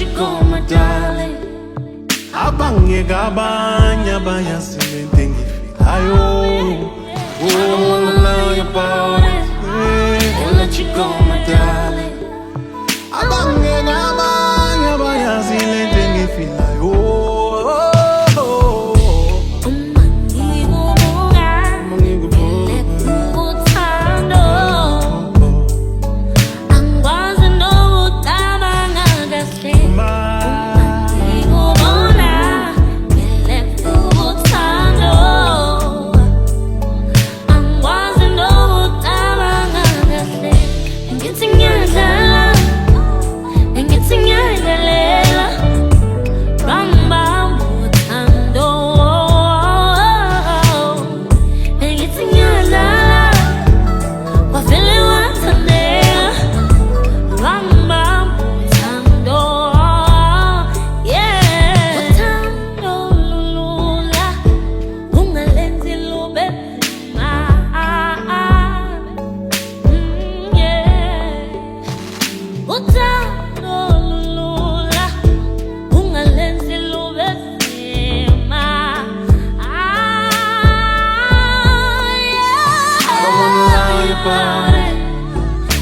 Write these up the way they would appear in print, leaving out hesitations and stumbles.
you go, my darling. Abangeka abanye abayazilento engifilayo. I don't wanna lie about it and let you go, my darling. Abangeka abanye abayazilento engifilayo.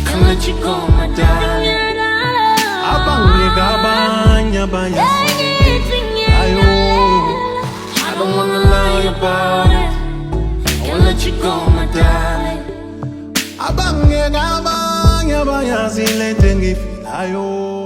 Can't let you go, my darling. Abangeka abanye abayazilento. I don't wanna lie about it. Can't let you go, my darling. Abangeka abanye abayazilento engifilayo.